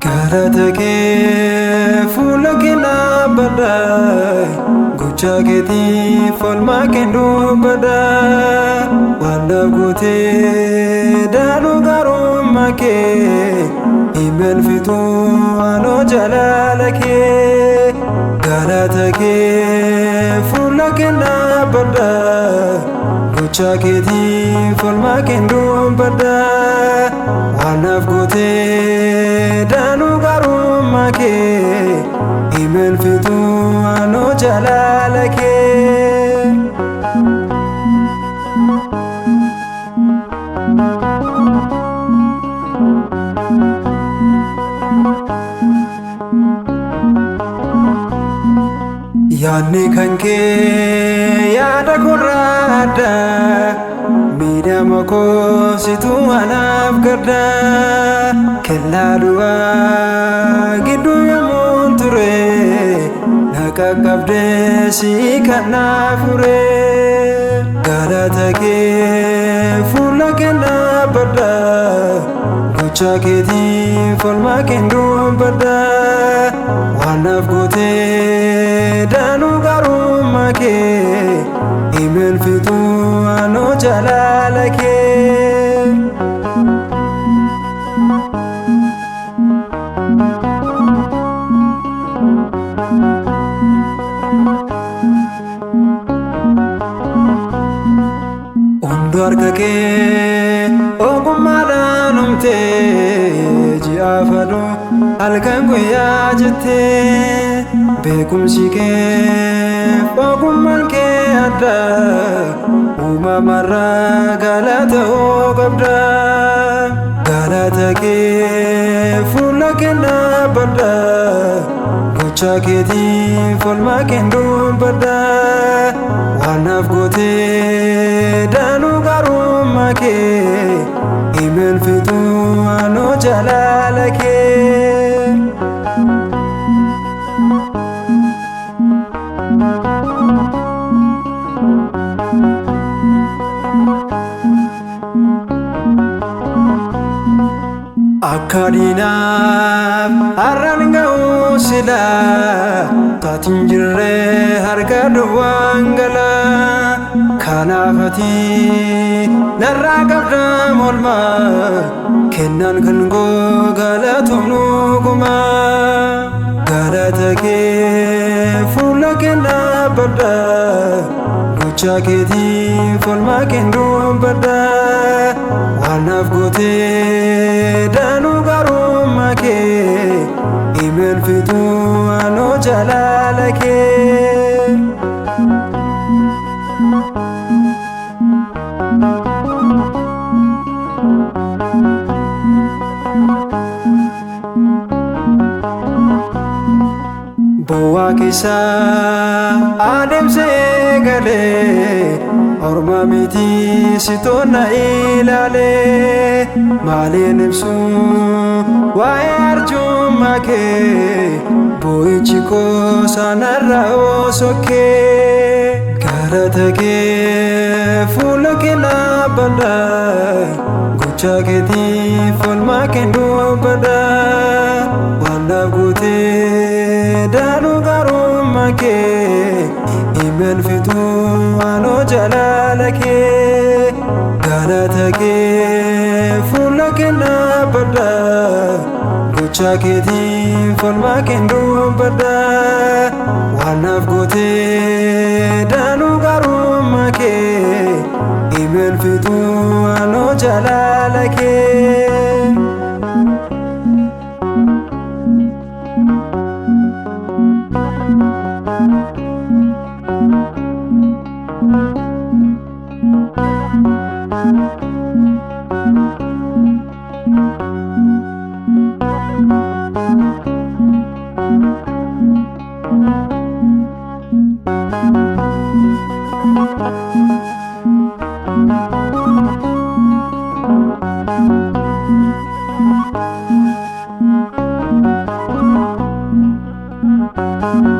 Galatake fulakina badai guchageti folma kendo bada wanda gote dalu garum make imen fitu ano jalalake Galatake fulakina badai guchageti folma kendo bada wanda gote dalu garum make imen fitu ano jalalake Yaanni kanke yaada korraadda miidhama koo situ anaaf gadda kellaa du'aa gidduu yommuun ture na qaqqabdee si kanaaf ture Galatake fuula kennaa badda gocha keetii folma kennuu badda waan naaf gootee daanuu gaarummaa kee imen fitu ano jalalake Ondo harkake ogummaadhaan umtee ji'a fadhu halkan guyyaa jettee beekumsi kee ogummaan kee adda uumamarraa galata qabda Galatake fuula kennaa badda gocha keetii folma kennuu badda waan naaf gootee daanuu gaarummaa kee imen fitu ano jalalake Akkadinaaf har'aan ga'uu sila taatiin jirree harka duwwaan gala kanaaf ati narraa qabda molma kennaan kan koo galatoomnu guma Galatake fuula kennaa badda gocha keetii folma kennuu badda waan naaf gootee daanuu gaarummaa kee imen fitu ano jalalake Bowwaa keessa adeemsee galee orma miti sitoonna ilaalee maaliin ibsu waa'ee arjummaa kee boo'ichi koo sanarraa osokkee Galatake fuula kennaa badda gocha keetii folma kennuu badda waan naaf gootee daanuu gaarummaa kee imen fitu ano jalalake Galatake fuula kennaa badda gocha keetii folma kennuu badda waan naaf gootee daanuu gaarummaa kee imen fitu ano jalalake Thank you.